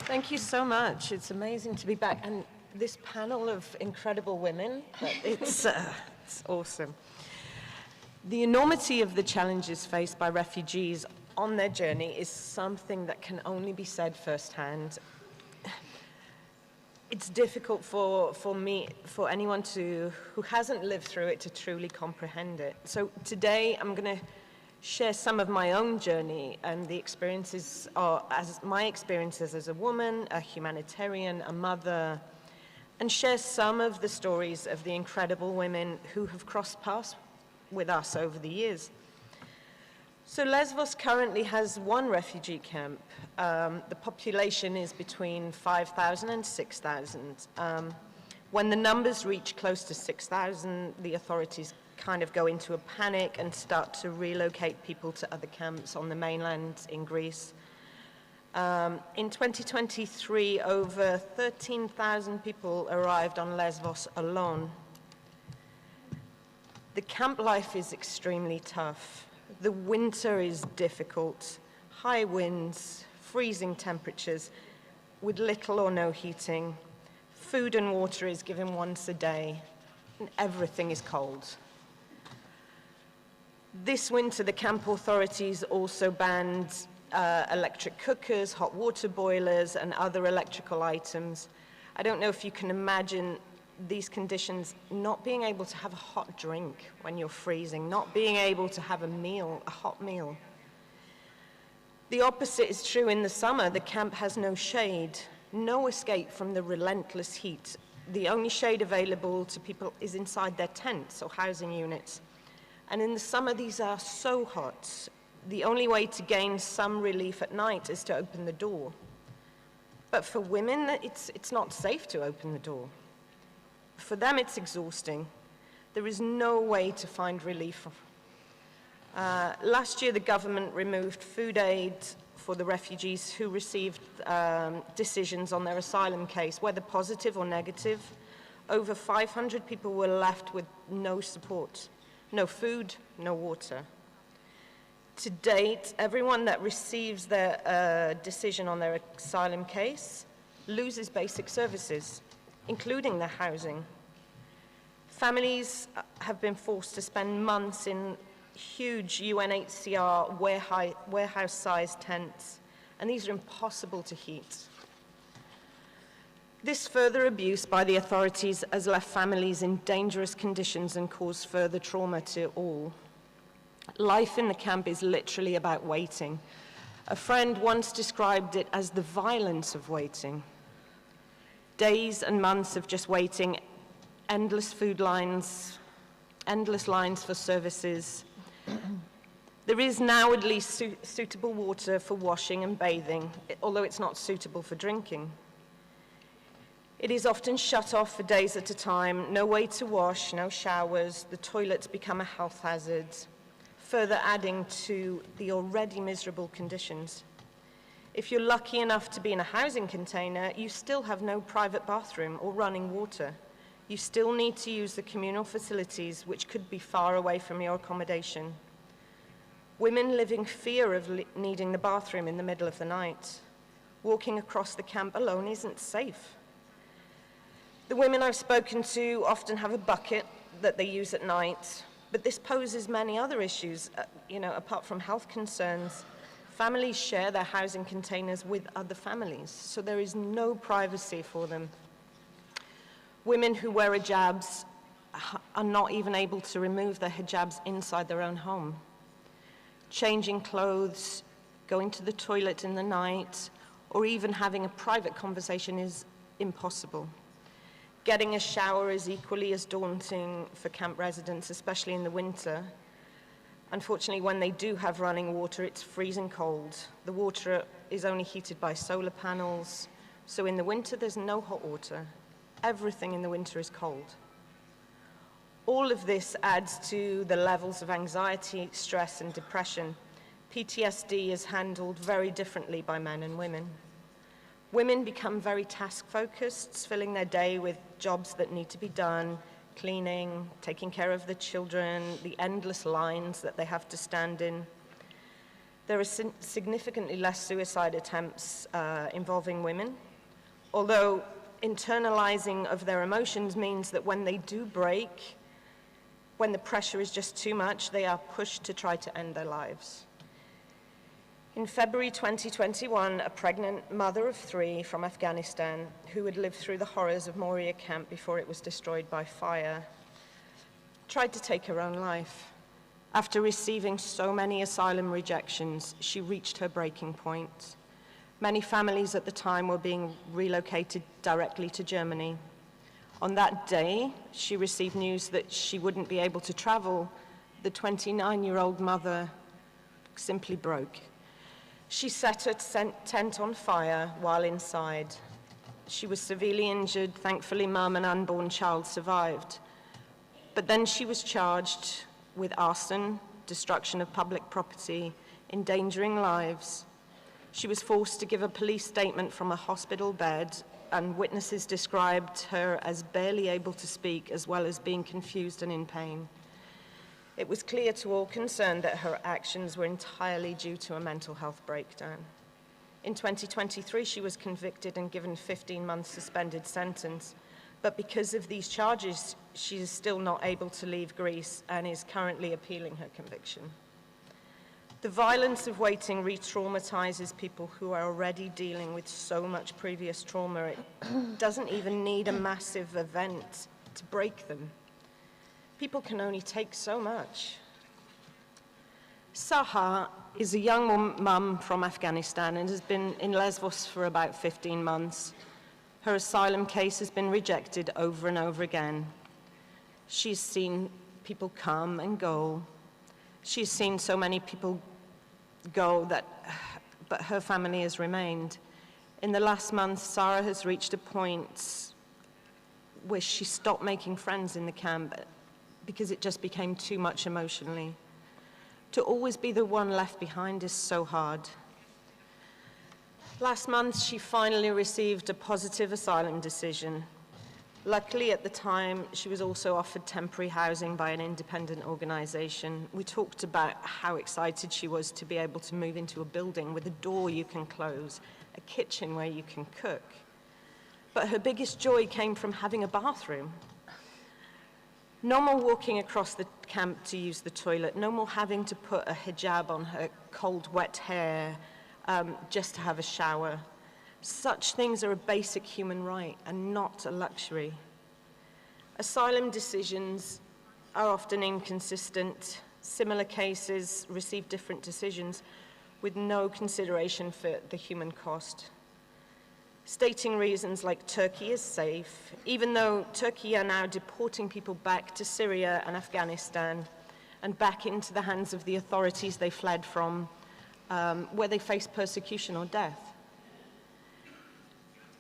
Thank you so much. It's amazing to be back. And this panel of incredible women, it's awesome. The enormity of the challenges faced by refugees on their journey is something that can only be said firsthand. It's difficult for anyone who hasn't lived through it to truly comprehend it. So today I'm going to share some of my own journey and the experiences, my experiences as a woman, a humanitarian, a mother, and share some of the stories of the incredible women who have crossed paths with us over the years. So Lesbos currently has one refugee camp. The population is between 5,000 and 6,000. When the numbers reach close to 6,000, the authorities kind of go into a panic and start to relocate people to other camps on the mainland in Greece. In 2023, over 13,000 people arrived on Lesbos alone. The camp life is extremely tough. The winter is difficult. High winds, freezing temperatures, with little or no heating. Food and water is given once a day, and everything is cold. This winter, the camp authorities also banned electric cookers, hot water boilers, and other electrical items. I don't know if you can imagine these conditions, not being able to have a hot drink when you're freezing, not being able to have a meal, a hot meal. The opposite is true in the summer. The camp has no shade, no escape from the relentless heat. The only shade available to people is inside their tents or housing units. And in the summer, these are so hot. The only way to gain some relief at night is to open the door. But for women, it's not safe to open the door. For them, it's exhausting. There is no way to find relief. Last year, the government removed food aid for the refugees who received decisions on their asylum case, whether positive or negative. Over 500 people were left with no support. No food, no water. To date, everyone that receives their decision on their asylum case loses basic services, including their housing. Families have been forced to spend months in huge UNHCR warehouse-sized tents, and these are impossible to heat. This further abuse by the authorities has left families in dangerous conditions and caused further trauma to all. Life in the camp is literally about waiting. A friend once described it as the violence of waiting. Days and months of just waiting, endless food lines, endless lines for services. There is now at least suitable water for washing and bathing, although it's not suitable for drinking. It is often shut off for days at a time, no way to wash, no showers, the toilets become a health hazard, further adding to the already miserable conditions. If you're lucky enough to be in a housing container, you still have no private bathroom or running water. You still need to use the communal facilities, which could be far away from your accommodation. Women live in fear of needing the bathroom in the middle of the night. Walking across the camp alone isn't safe. The women I've spoken to often have a bucket that they use at night, but this poses many other issues, apart from health concerns. Families share their housing containers with other families, so there is no privacy for them. Women who wear hijabs are not even able to remove their hijabs inside their own home. Changing clothes, going to the toilet in the night, or even having a private conversation is impossible. Getting a shower is equally as daunting for camp residents, especially in the winter. Unfortunately, when they do have running water, it's freezing cold. The water is only heated by solar panels, so in the winter there's no hot water. Everything in the winter is cold. All of this adds to the levels of anxiety, stress, and depression. PTSD is handled very differently by men and women. Women become very task-focused, filling their day with jobs that need to be done, cleaning, taking care of the children, the endless lines that they have to stand in. There are significantly less suicide attempts involving women, although internalizing of their emotions means that when they do break, when the pressure is just too much, they are pushed to try to end their lives. In February 2021, a pregnant mother of 3 from Afghanistan, who had lived through the horrors of Moria camp before it was destroyed by fire, tried to take her own life. After receiving so many asylum rejections, she reached her breaking point. Many families at the time were being relocated directly to Germany. On that day, she received news that she wouldn't be able to travel. The 29-year-old mother simply broke. She set her tent on fire while inside. She was severely injured. Thankfully, Mum and unborn child survived. But then she was charged with arson, destruction of public property, endangering lives. She was forced to give a police statement from a hospital bed, and witnesses described her as barely able to speak, as well as being confused and in pain. It was clear to all concerned that her actions were entirely due to a mental health breakdown. In 2023, she was convicted and given a 15-month suspended sentence, but because of these charges, she is still not able to leave Greece and is currently appealing her conviction. The violence of waiting re-traumatizes people who are already dealing with so much previous trauma. It doesn't even need a massive event to break them. People can only take so much. Saha is a young mum from Afghanistan and has been in Lesbos for about 15 months. Her asylum case has been rejected over and over again. She's seen people come and go. She's seen so many people go but her family has remained. In the last month, Sarah has reached a point where she stopped making friends in the camp because it just became too much emotionally. To always be the one left behind is so hard. Last month, she finally received a positive asylum decision. Luckily, at the time, she was also offered temporary housing by an independent organization. We talked about how excited she was to be able to move into a building with a door you can close, a kitchen where you can cook. But her biggest joy came from having a bathroom. No more walking across the camp to use the toilet, no more having to put a hijab on her cold, wet hair just to have a shower. Such things are a basic human right and not a luxury. Asylum decisions are often inconsistent. Similar cases receive different decisions with no consideration for the human cost. Stating reasons like Turkey is safe, even though Turkey are now deporting people back to Syria and Afghanistan and back into the hands of the authorities they fled from, where they face persecution or death.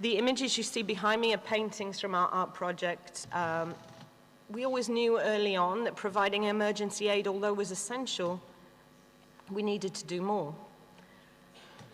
The images you see behind me are paintings from our art project. We always knew early on that providing emergency aid, although was essential, we needed to do more.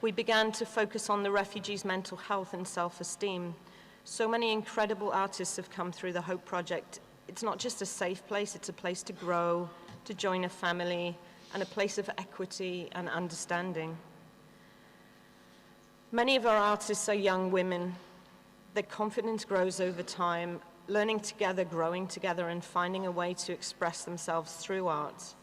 We began to focus on the refugees' mental health and self-esteem. So many incredible artists have come through the Hope Project. It's not just a safe place, it's a place to grow, to join a family, and a place of equity and understanding. Many of our artists are young women. Their confidence grows over time, learning together, growing together, and finding a way to express themselves through art.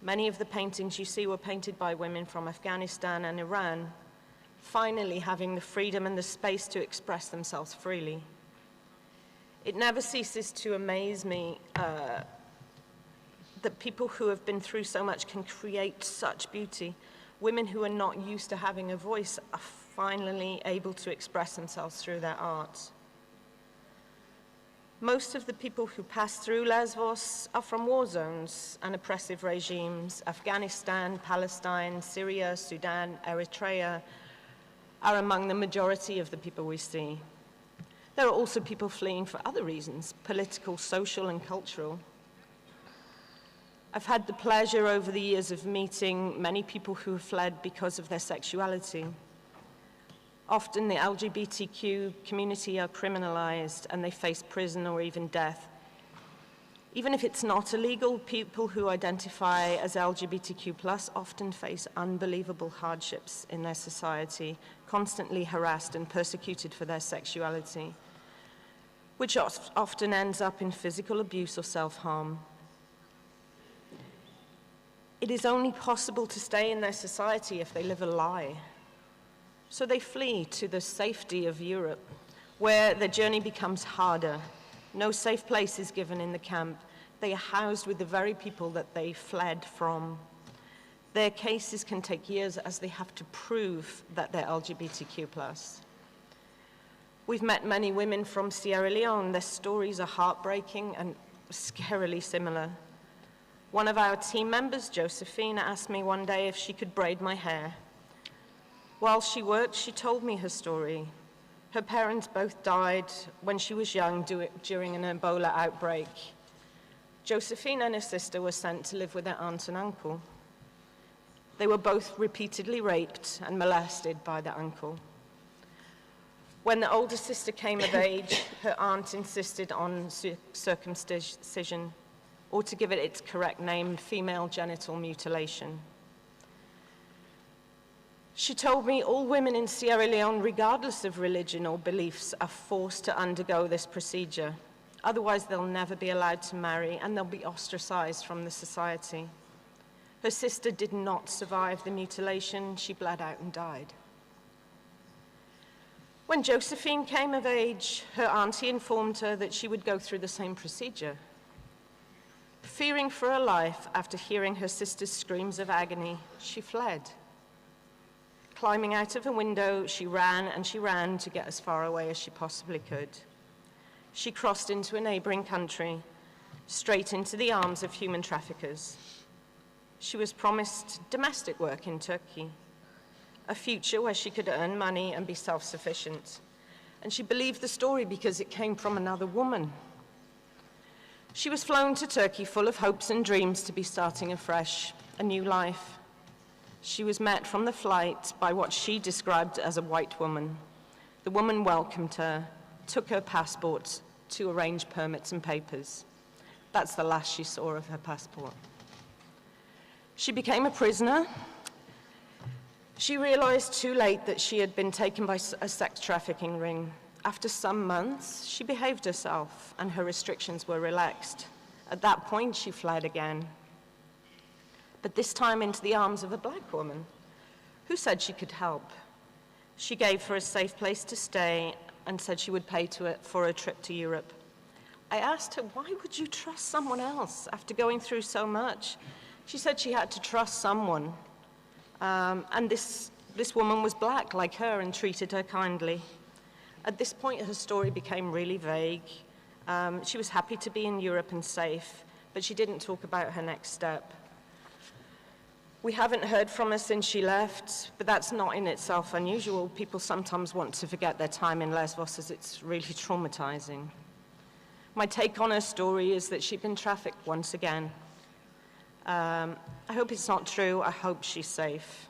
Many of the paintings you see were painted by women from Afghanistan and Iran, finally having the freedom and the space to express themselves freely. It never ceases to amaze me that people who have been through so much can create such beauty. Women who are not used to having a voice are finally able to express themselves through their art. Most of the people who pass through Lesbos are from war zones and oppressive regimes. Afghanistan, Palestine, Syria, Sudan, Eritrea are among the majority of the people we see. There are also people fleeing for other reasons, political, social, and cultural. I've had the pleasure over the years of meeting many people who have fled because of their sexuality. Often the LGBTQ community are criminalized and they face prison or even death. Even if it's not illegal, people who identify as LGBTQ+ often face unbelievable hardships in their society, constantly harassed and persecuted for their sexuality, which often ends up in physical abuse or self-harm. It is only possible to stay in their society if they live a lie. So they flee to the safety of Europe, where their journey becomes harder. No safe place is given in the camp. They are housed with the very people that they fled from. Their cases can take years as they have to prove that they're LGBTQ+. We've met many women from Sierra Leone. Their stories are heartbreaking and scarily similar. One of our team members, Josephine, asked me one day if she could braid my hair. While she worked, she told me her story. Her parents both died when she was young during an Ebola outbreak. Josephine and her sister were sent to live with their aunt and uncle. They were both repeatedly raped and molested by their uncle. When the older sister came of age, her aunt insisted on circumcision, or to give it its correct name, female genital mutilation. She told me all women in Sierra Leone, regardless of religion or beliefs, are forced to undergo this procedure. Otherwise, they'll never be allowed to marry and they'll be ostracized from the society. Her sister did not survive the mutilation. She bled out and died. When Josephine came of age, her auntie informed her that she would go through the same procedure. Fearing for her life after hearing her sister's screams of agony, she fled. Climbing out of a window, she ran and she ran to get as far away as she possibly could. She crossed into a neighboring country, straight into the arms of human traffickers. She was promised domestic work in Turkey, a future where she could earn money and be self-sufficient. And she believed the story because it came from another woman. She was flown to Turkey full of hopes and dreams to be starting afresh, a new life. She was met from the flight by what she described as a white woman. The woman welcomed her, took her passport to arrange permits and papers. That's the last she saw of her passport. She became a prisoner. She realized too late that she had been taken by a sex trafficking ring. After some months, she behaved herself and her restrictions were relaxed. At that point, she fled again, but this time into the arms of a black woman who said she could help. She gave her a safe place to stay and said she would pay for a trip to Europe. I asked her, why would you trust someone else after going through so much? She said she had to trust someone. And this woman was black like her and treated her kindly. At this point, her story became really vague. She was happy to be in Europe and safe, but she didn't talk about her next step. We haven't heard from her since she left, but that's not in itself unusual. People sometimes want to forget their time in Lesbos as it's really traumatizing. My take on her story is that she'd been trafficked once again. I hope it's not true. I hope she's safe.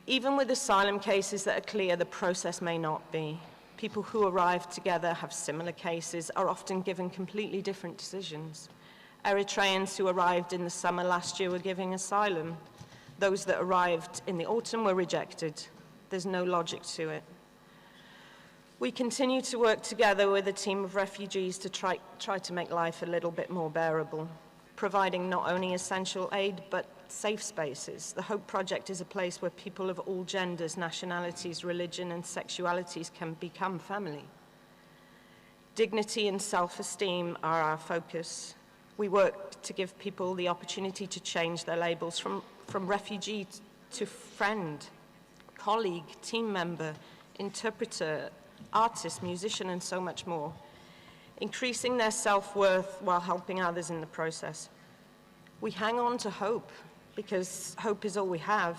Even with asylum cases that are clear, the process may not be. People who arrive together, have similar cases, are often given completely different decisions. Eritreans who arrived in the summer last year were given asylum. Those that arrived in the autumn were rejected. There's no logic to it. We continue to work together with a team of refugees to try to make life a little bit more bearable, providing not only essential aid, but safe spaces. The Hope Project is a place where people of all genders, nationalities, religion, and sexualities can become family. Dignity and self-esteem are our focus. We work to give people the opportunity to change their labels from refugee to friend, colleague, team member, interpreter, artist, musician, and so much more, increasing their self-worth while helping others in the process. We hang on to hope because hope is all we have.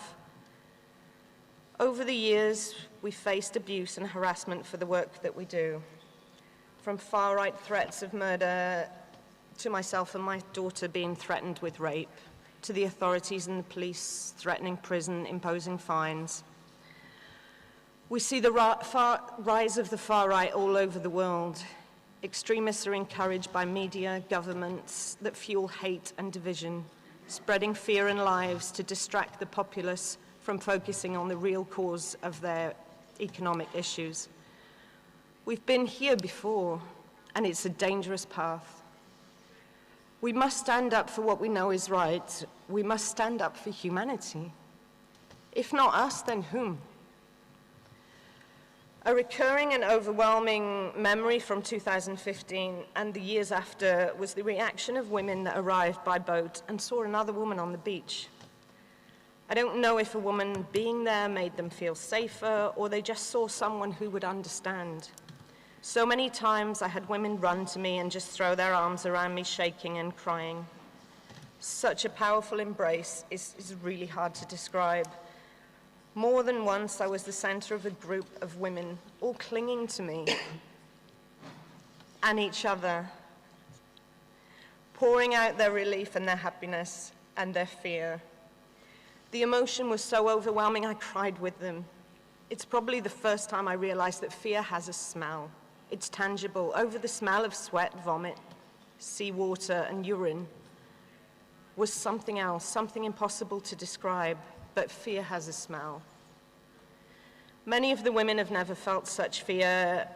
Over the years, we've faced abuse and harassment for the work that we do, from far-right threats of murder to myself and my daughter being threatened with rape, to the authorities and the police threatening prison, imposing fines. We see the rise of the far right all over the world. Extremists are encouraged by media, governments that fuel hate and division, spreading fear and lies to distract the populace from focusing on the real cause of their economic issues. We've been here before, and it's a dangerous path. We must stand up for what we know is right. We must stand up for humanity. If not us, then whom? A recurring and overwhelming memory from 2015 and the years after was the reaction of women that arrived by boat and saw another woman on the beach. I don't know if a woman being there made them feel safer or they just saw someone who would understand. So many times I had women run to me and just throw their arms around me, shaking and crying. Such a powerful embrace is really hard to describe. More than once, I was the center of a group of women, all clinging to me and each other, pouring out their relief and their happiness and their fear. The emotion was so overwhelming, I cried with them. It's probably the first time I realized that fear has a smell. It's tangible. Over the smell of sweat, vomit, seawater, and urine was something else, something impossible to describe. But fear has a smell. Many of the women have never felt such fear.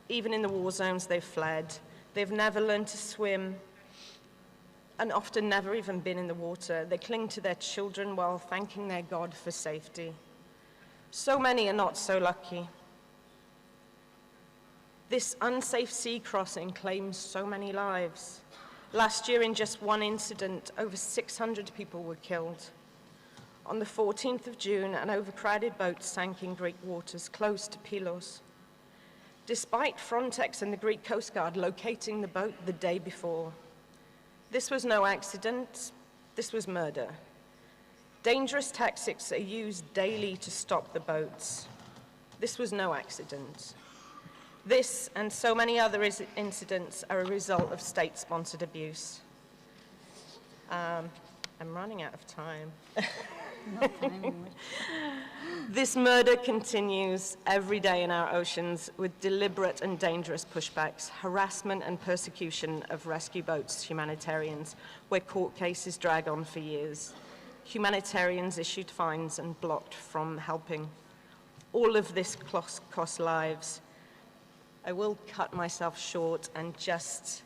Even in the war zones they've fled. They've never learned to swim and often never even been in the water. They cling to their children while thanking their God for safety. So many are not so lucky. This unsafe sea crossing claims so many lives. Last year, in just one incident, over 600 people were killed. On the 14th of June, an overcrowded boat sank in Greek waters close to Pylos. Despite Frontex and the Greek Coast Guard locating the boat the day before. This was no accident, this was murder. Dangerous tactics are used daily to stop the boats. This was no accident. This and so many other incidents are a result of state-sponsored abuse. I'm running out of time. This murder continues every day in our oceans with deliberate and dangerous pushbacks, harassment and persecution of rescue boats, humanitarians, where court cases drag on for years. Humanitarians issued fines and blocked from helping. All of this costs lives. I will cut myself short and just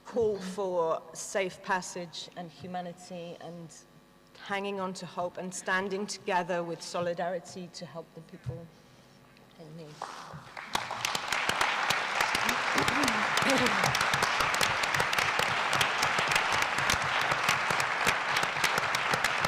call for safe passage and humanity and hanging on to hope and standing together with solidarity to help the people in need.